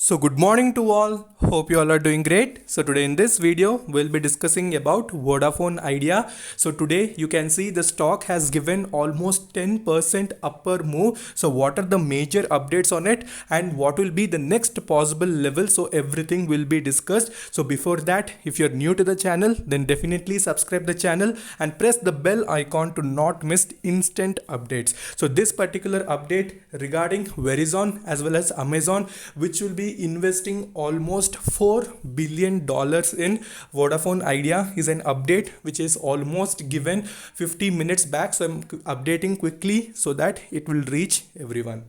So good morning to all. Hope you all are doing great. So today in this video we'll be discussing about Vodafone Idea. So today you can see the stock has given almost 10% upper move. So what are the major updates on it and what will be the next possible level? So everything will be discussed. So before that, if you're new to the channel, then definitely subscribe the channel and press the bell icon to not miss instant updates. So this particular update regarding Verizon as well as Amazon, which will be investing almost $4 billion in Vodafone Idea, is an update which is almost given 50 minutes back. So I'm updating quickly so that it will reach everyone.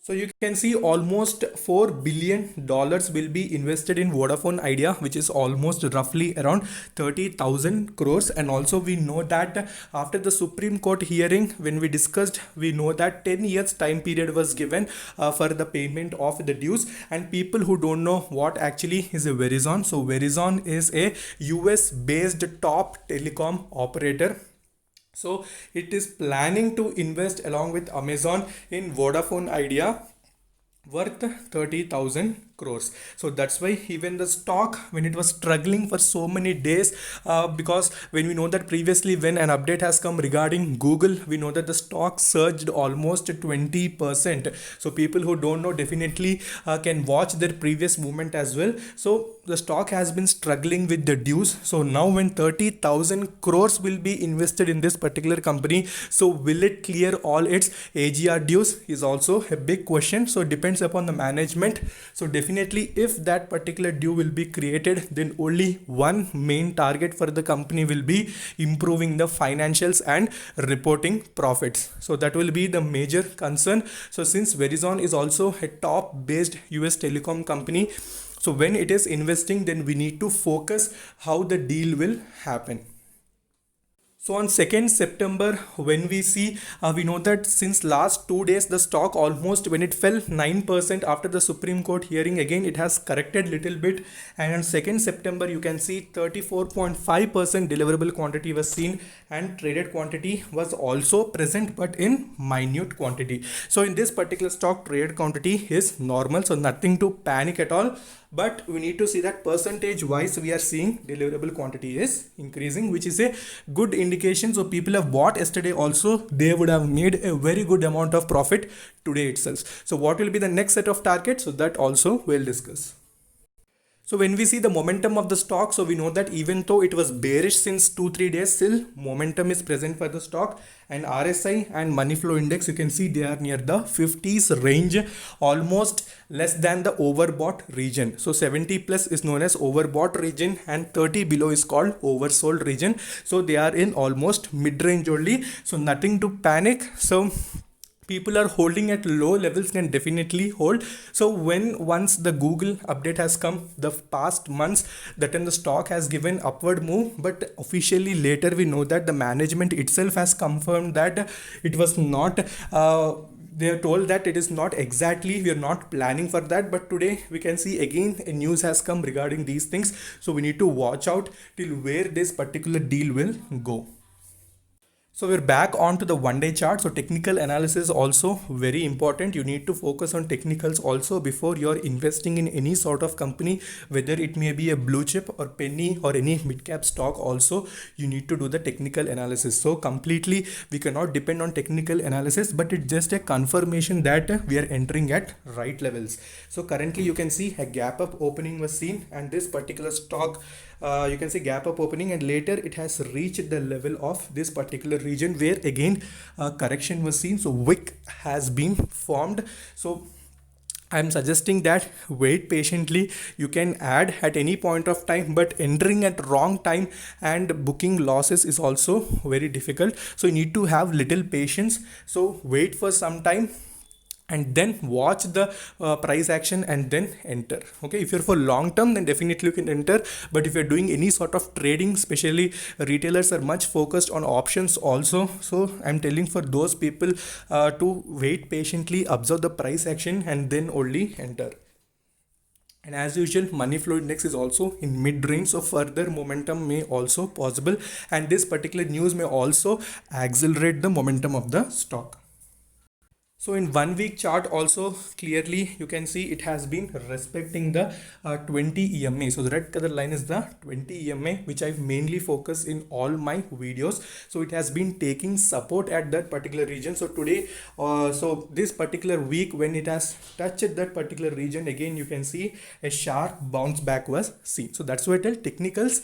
So you can see almost $4 billion will be invested in Vodafone Idea, which is almost roughly around 30,000 crores. And also we know that after the Supreme Court hearing, when we discussed, we know that 10 years time period was given for the payment of the dues. And people who don't know what actually is a Verizon. So Verizon is a US based top telecom operator. So it is planning to invest along with Amazon in Vodafone Idea worth 30,000 crores. So that's why even the stock, when it was struggling for so many days, because when we know that previously when an update has come regarding Google, we know that the stock surged almost 20%. So people who don't know definitely can watch their previous movement as well. So the stock has been struggling with the dues. So now when 30,000 crores will be invested in this particular company, so will it clear all its AGR dues is also a big question. So it depends upon the management. So definitely if that particular due will be created, then only one main target for the company will be improving the financials and reporting profits. So that will be the major concern. So since Verizon is also a top based US telecom company, so when it is investing, then we need to focus how the deal will happen. So on 2nd September, when we see, we know that since last 2 days, the stock almost, when it fell 9% after the Supreme Court hearing, again, it has corrected little bit. And on 2nd September, you can see 34.5% deliverable quantity was seen and traded quantity was also present, but in minute quantity. So in this particular stock, traded quantity is normal. So nothing to panic at all. But we need to see that percentage wise we are seeing deliverable quantity is increasing, which is a good indication. So people have bought yesterday also, they would have made a very good amount of profit today itself. So what will be the next set of targets? So that also we'll discuss. So when we see the momentum of the stock, so we know that even though it was bearish since 2-3 days, still momentum is present for the stock. And RSI and money flow index, you can see they are near the 50s range, almost less than the overbought region. So 70 plus is known as overbought region and 30 below is called oversold region. So they are in almost mid range only. So nothing to panic. So people are holding at low levels, can definitely hold. So when once the Google update has come, the past months, that time the stock has given upward move, but officially later we know that the management itself has confirmed that it was not they are told that it is not exactly, we are not planning for that. But today we can see again a news has come regarding these things. So we need to watch out till where this particular deal will go. So we're back onto the 1 day chart. So technical analysis also very important. You need to focus on technicals also before you're investing in any sort of company, whether it may be a blue chip or penny or any mid cap stock. Also you need to do the technical analysis. So completely we cannot depend on technical analysis, but it's just a confirmation that we are entering at right levels. So currently you can see a gap up opening was seen, and this particular stock, you can see gap up opening, and later it has reached the level of this particular region where again correction was seen. So wick has been formed. So I'm suggesting that wait patiently. You can add at any point of time, but entering at wrong time and booking losses is also very difficult. So you need to have little patience. So wait for some time and then watch the price action and then enter. Okay, if you're for long term, then definitely you can enter. But if you're doing any sort of trading, especially retailers are much focused on options also. So I'm telling for those people to wait patiently, observe the price action and then only enter. And as usual, money flow index is also in mid range, so further momentum may also possible, and this particular news may also accelerate the momentum of the stock. So in 1 week chart also clearly you can see it has been respecting the 20 EMA. So the red color line is the 20 EMA, which I've mainly focused in all my videos. So it has been taking support at that particular region. So today, so this particular week when it has touched that particular region, again you can see a sharp bounce back was seen. So that's why I tell technicals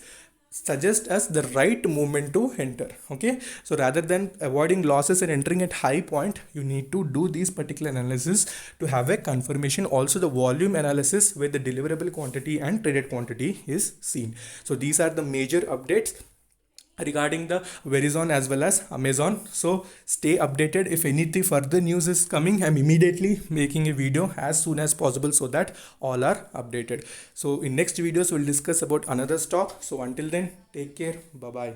suggest us the right movement to enter. Okay, so rather than avoiding losses and entering at high point, you need to do these particular analysis to have a confirmation. Also the volume analysis where the deliverable quantity and traded quantity is seen. So these are the major updates regarding the Verizon as well as Amazon. So stay updated. If anything further news is coming, I'm immediately making a video as soon as possible so that all are updated. So in next videos we'll discuss about another stock. So until then, take care. Bye bye.